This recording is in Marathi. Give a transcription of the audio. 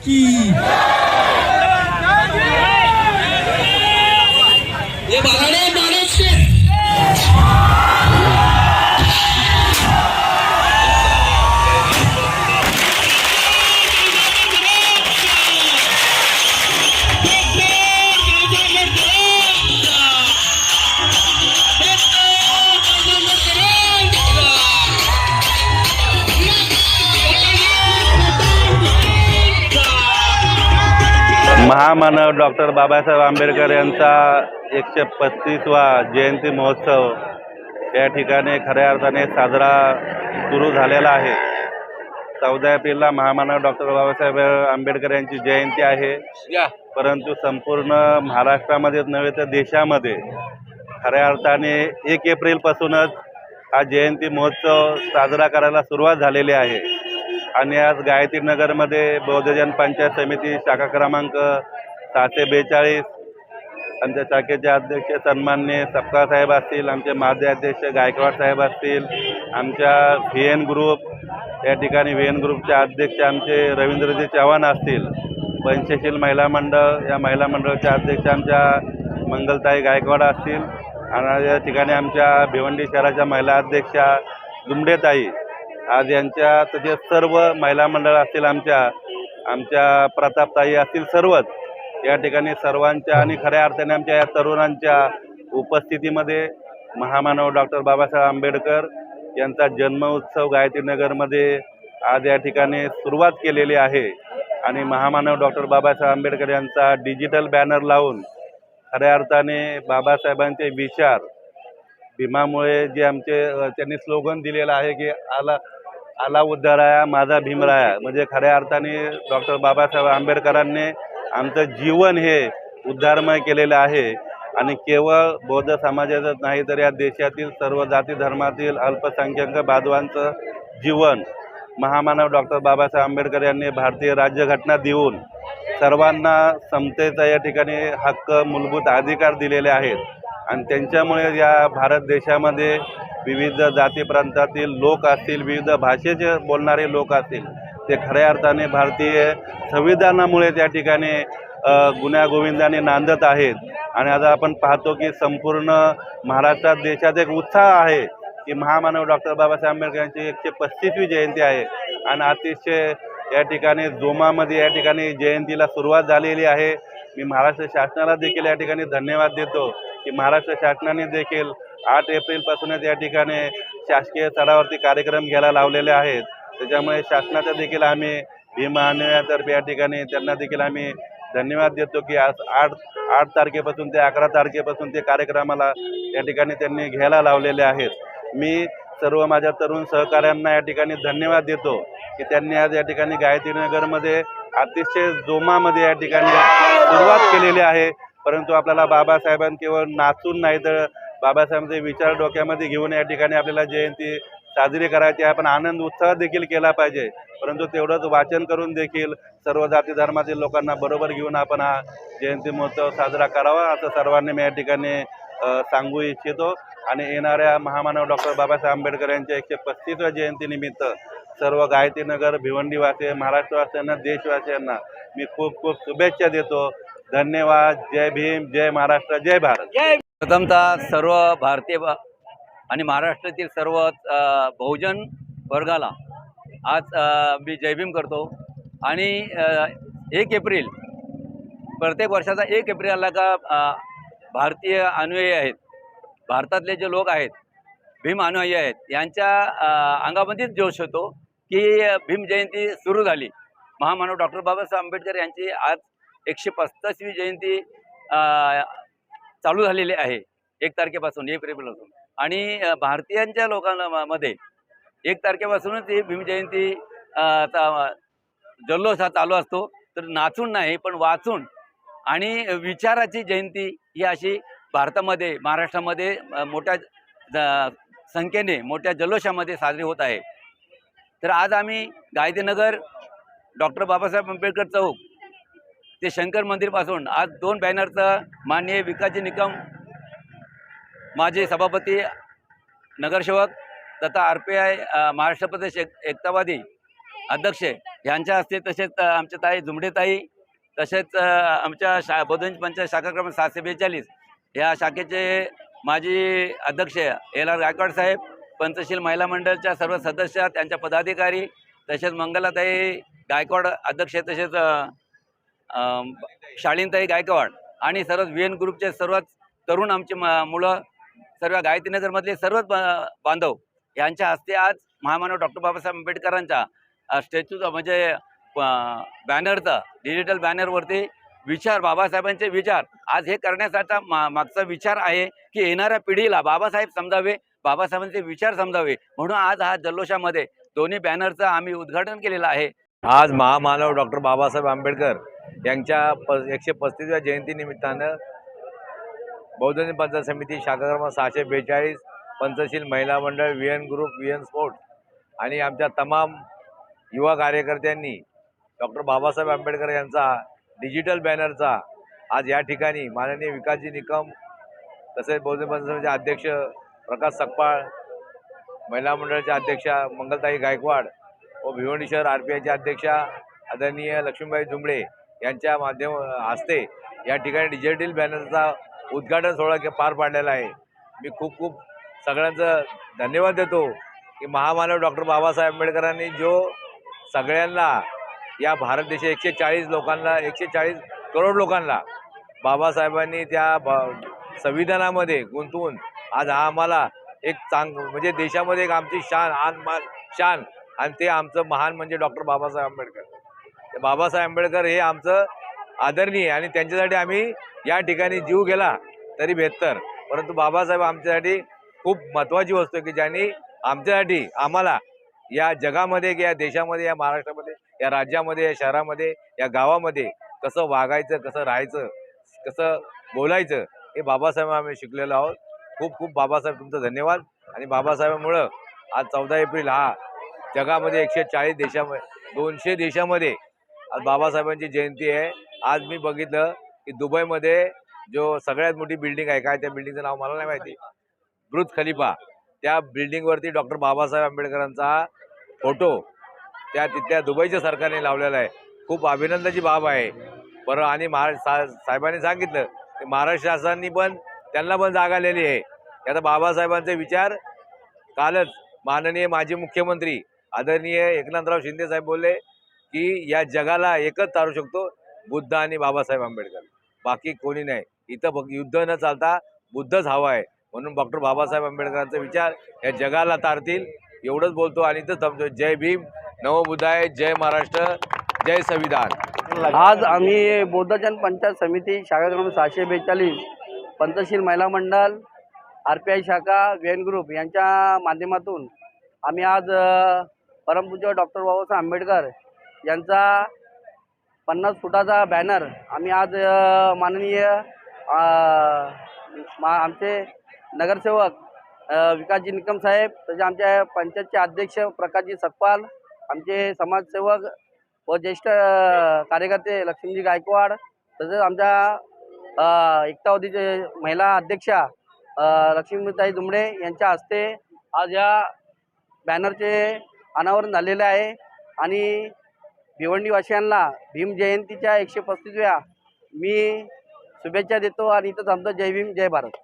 की ये बहाने माणूस के महामानव डॉक्टर बाबासाहेब आंबेडकर यांचा 135वा जयंती महोत्सव या ठिकाणी खऱ्या अर्थाने साजरा सुरू झालेला आहे। 14 एप्रिलला महामानव डॉक्टर बाबासाहेब आंबेडकर यांची जयंती आहे, परंतु संपूर्ण महाराष्ट्रामध्येच नव्हे तर देशामध्ये खऱ्या अर्थाने 1 एप्रिलपासूनच हा जयंती महोत्सव साजरा करायला सुरुवात झालेली आहे। आणि आज गायत्रीनगरमध्ये बौद्धजन पंचायत समिती शाखा क्रमांक 642 आमच्या शाखेचे अध्यक्ष सन्माननीय सपकाळ साहेब असतील, आमचे माजी अध्यक्ष गायकवाड साहेब असतील, आमच्या VN ग्रुप या ठिकाणी VN ग्रुपचे अध्यक्ष आमचे रवींद्रजी चव्हाण असतील, पंचशील महिला मंडळ या महिला मंडळाचे अध्यक्ष आमच्या मंगलताई गायकवाड असतील, आणि या ठिकाणी आमच्या भिवंडी शहराच्या महिला अध्यक्षा दुमडेताई आज यांच्या तसेच सर्व महिला मंडळ असतील, आमच्या प्रतापताई असतील, सर्वच या ठिकाणी सर्वांच्या आणि खऱ्या अर्थाने आमच्या या तरुणांच्या उपस्थितीमध्ये महामानव डॉक्टर बाबासाहेब आंबेडकर यांचा जन्म उत्सव गायत्रीनगरमध्ये आज या ठिकाणी सुरुवात केलेली आहे। आणि महामानव डॉक्टर बाबासाहेब आंबेडकर यांचा डिजिटल बॅनर लावून खऱ्या अर्थाने बाबासाहेबांचे विचार भीमामुळे जे आमचे त्यांनी स्लोगन दिलेलं आहे की आला उद्धाराया माझा भीमराया, म्हणजे खऱ्या अर्थाने डॉक्टर बाबासाहेब आंबेडकरांनी आमचं जीवन हे उद्धारमय केलेलं आहे। आणि केवळ बौद्ध समाजाचंच नाही तर या देशातील सर्व जाती धर्मातील अल्पसंख्याक बांधवांचं जीवन महामानव डॉक्टर बाबासाहेब आंबेडकर यांनी भारतीय राज्यघटना देऊन सर्वांना समतेचा या ठिकाणी हक्क, मूलभूत अधिकार दिलेले आहेत। आणि त्यांच्यामुळे या भारत देशामध्ये विविध जाती प्रांतातील लोक असतील, विविध भाषेचे बोलणारे लोक असतील, ते खऱ्या अर्थाने भारतीय संविधानामुळे त्या ठिकाणी गुण्यागोविंदाने नांदत आहेत। आणि आता आपण पाहतो की संपूर्ण महाराष्ट्रात देशात एक उत्साह आहे की महामानव डॉक्टर बाबासाहेब आंबेडकर यांची 135वी जयंती आहे आणि अतिशय या ठिकाणी जोमामध्ये या ठिकाणी जयंतीला सुरुवात झालेली आहे। मी महाराष्ट्र शासनाला देखील या ठिकाणी धन्यवाद देतो की महाराष्ट्र शासनाने देखील 8 एप्रिलपासूनच या ठिकाणी शासकीय स्तरावरती कार्यक्रम घ्यायला लावलेले आहेत। त्याच्यामुळे शासनाचा देखील आम्ही भीम महानव्यातर्फे या ठिकाणी त्यांना देखील आम्ही धन्यवाद देतो की आज 8 तारखेपासून ते 11 तारखेपासून ते कार्यक्रमाला या ठिकाणी त्यांनी घ्यायला लावलेले आहेत। मी सर्व माझ्या तरुण सहकाऱ्यांना या ठिकाणी धन्यवाद देतो की त्यांनी आज या ठिकाणी गायत्रीनगरमध्ये अतिशय जोमामध्ये या ठिकाणी सुरुवात केलेली आहे। परंतु आपल्याला बाबासाहेबांनी केवळ नाचून नाही तर बाबासाहेबांचे विचार डोक्यामध्ये घेऊन या ठिकाणी आपल्याला जयंती साजरी करायची आहे, पण आनंद उत्साह देखील केला पाहिजे। परंतु तेवढंच वाचन करून देखील सर्व जाती धर्मातील लोकांना बरोबर घेऊन आपण हा जयंती महोत्सव साजरा करावा असं सर्वांनी मी या ठिकाणी सांगू इच्छितो। आणि येणाऱ्या महामानव डॉक्टर बाबासाहेब आंबेडकर यांच्या 135व्या जयंतीनिमित्त सर्व गायत्रीनगर भिवंडीवासी, महाराष्ट्रवासियांना, देशवासियांना मी खूप खूप शुभेच्छा देतो। धन्यवाद। जय भीम, जय महाराष्ट्र, जय भारत। प्रथमतः सर्व भारतीय आणि महाराष्ट्रातील सर्व बहुजन वर्गाला आज मी जय भीम करतो। आणि 1 एप्रिल प्रत्येक वर्षाचा 1 एप्रिल आला का भारतीय अनुयायी आहेत, भारतातले जे लोक आहेत भीम अनुयायी आहेत, यांच्या अंगामध्येच जोश होतो की भीम जयंती सुरू झाली। महामानव डॉक्टर बाबासाहेब आंबेडकर यांची आज 135वी जयंती चालू झालेली आहे 1 तारखेपासून, 1 एप्रिलपासून। आणि भारतीयांच्या लोकांमध्ये 1 तारखेपासूनच ही भीम जयंती जल्लोष हा चालू असतो, तर नाचून नाही पण वाचून आणि विचाराची जयंती ही अशी भारतामध्ये, महाराष्ट्रामध्ये मोठ्या संख्येने मोठ्या जल्लोषामध्ये साजरी होत आहे। तर आज आम्ही गायत्रीनगर डॉक्टर बाबासाहेब आंबेडकर चौक ते शंकर मंदिरपासून आज 2 बॅनरचं माननीय विकासजी निकम, माजी सभापती, नगरसेवक तथा RPI महाराष्ट्र प्रदेश एकतावादी अध्यक्ष यांच्या हस्ते, तसेच आमच्या ताई जुमडेताई, तसेच आमच्या बौद्धन पंचायत शाखा क्रमांक 742 या शाखेचे माजी अध्यक्ष एल.आर. गायकवाड साहेब, पंचशील महिला मंडळच्या सर्व सदस्य, त्यांच्या पदाधिकारी, तसेच मंगलाताई गायकवाड अध्यक्ष, तसेच शालीनताई गायकवाड आणि सर्व VN ग्रुपचे सर्वच तरुण आमचे मुलं, सर्व गायत्रीनगरमधले सर्वच बांधव यांच्या हस्ते आज महामानव डॉक्टर बाबासाहेब आंबेडकरांच्या स्टॅच्यूचा म्हणजे बॅनरचा डिजिटल बॅनरवरती विचार, बाबासाहेबांचे विचार आज हे करण्याचा मागचा विचार आहे की येणाऱ्या पिढीला बाबासाहेब समजावे, बाबासाहेबांचे विचार समजावे, म्हणून आज हा जल्लोषामध्ये दोन्ही बॅनरचं आम्ही उद्घाटन केलेलं आहे। आज महामानव डॉक्टर बाबासाहेब आंबेडकर यांच्या 135व्या जयंतीनिमित्तानं बौद्धन पंचायत समिती शाखा क्रमांक 642, पंचशील महिला मंडळ, VN ग्रुप, VN स्पोर्ट्स आणि आमच्या तमाम युवा कार्यकर्त्यांनी डॉक्टर बाबासाहेब आंबेडकर यांचा डिजिटल बॅनरचा आज या ठिकाणी माननीय विकासजी निकम, तसेच बौद्धन पंचायत समितीचे अध्यक्ष प्रकाश सकपाळ, महिला मंडळाच्या अध्यक्षा मंगलताई गायकवाड व भिवंडी शहर RPIचे अध्यक्षा आदरणीय लक्ष्मीबाई जुमडे यांच्या हस्ते या ठिकाणी डिजिटल बॅनरचा उद्घाटन सोहळा पार पाडलेला आहे। मी खूप खूप सगळ्यांचं धन्यवाद देतो की महामानव डॉक्टर बाबासाहेब आंबेडकरांनी जो सगळ्यांना या भारत देशात 140 लोकांना 140 करोड लोकांना बाबासाहेबांनी त्या संविधानामध्ये गुंतवून आज आम्हाला एक म्हणजे देशामध्ये एक आमची शान आणि ते आमचं महान म्हणजे डॉक्टर बाबासाहेब आंबेडकर। बाबासाहेब आंबेडकर हे आमचं आदरणीय आणि त्यांच्यासाठी आम्ही या ठिकाणी जीव गेला तरी बेहतर, परंतु बाबासाहेब आमच्यासाठी खूप महत्त्वाची वस्तू आहे की ज्यांनी आमच्यासाठी आम्हाला या जगामध्ये या देशामध्ये, या महाराष्ट्रामध्ये, या राज्यामध्ये, या शहरामध्ये, या गावामध्ये कसं वागायचं, कसं राहायचं, कसं बोलायचं हे बाबासाहेब आम्ही शिकलेलो आहोत। खूप खूप बाबासाहेब तुमचं धन्यवाद। आणि बाबासाहेबांमुळं आज 14 एप्रिल हा जगामध्ये 140 देशामध्ये 200 देशामध्ये आज बाबासाहेबांची जयंती आहे। आज मी बघितलं की दुबईमध्ये जो सगळ्यात मोठी बिल्डिंग आहे, काय त्या बिल्डिंगचं नाव मला नाही माहिती, बुर्ज खलिफा, त्या बिल्डिंगवरती डॉक्टर बाबासाहेब आंबेडकरांचा फोटो त्या तिथल्या दुबईच्या सरकारने लावलेला आहे। खूप अभिनंदनाची बाब आहे। बरं, आणि साहेबांनी सांगितलं की महाराष्ट्र शासनाने पण त्यांना पण जागा आलेली आहे। आता बाबासाहेबांचे विचार कालच माननीय माजी मुख्यमंत्री आदरणीय एकनाथराव शिंदे साहेब बोलले की या जगाला एकच तारू शकतो, बुद्ध आणि बाबासाहेब आंबेडकर, बाकी कोणी नाही। इथं युद्ध न चालता बुद्धच हवा आहे, म्हणून डॉक्टर बाबासाहेब आंबेडकरांचे विचार या जगाला तारतील एवढंच बोलतो आणि इथंच थांबतो। जय भीम, नवबुद्धाय, जय महाराष्ट्र, जय संविधान। आज आम्ही बौद्धजन पंचायत समिती शाखा क्रमांक 642, पंचशील महिला मंडळ, RPI शाखा, VN ग्रुप यांच्या माध्यमातून आम्ही आज परमपूज्य डॉक्टर बाबासाहेब आंबेडकर यांचा 50 फुटाचा बॅनर आम्ही आज माननीय आमचे नगरसेवक विकासजी निकम साहेब, तसेच आमच्या पंचायतचे अध्यक्ष प्रकाशजी सकपाल, आमचे समाजसेवक व ज्येष्ठ कार्यकर्ते लक्ष्मीजी गायकवाड, तसेच आमच्या एकतावधीचे महिला अध्यक्षा लक्ष्मीताई जुमडे यांच्या हस्ते आज या बॅनरचे अनावरण झालेले आहे। आणि भिवंडीवासियांना भीम जयंतीच्या 135व्या मी शुभेच्छा देतो आणि इथं थांबतो। जय भीम, जय भारत।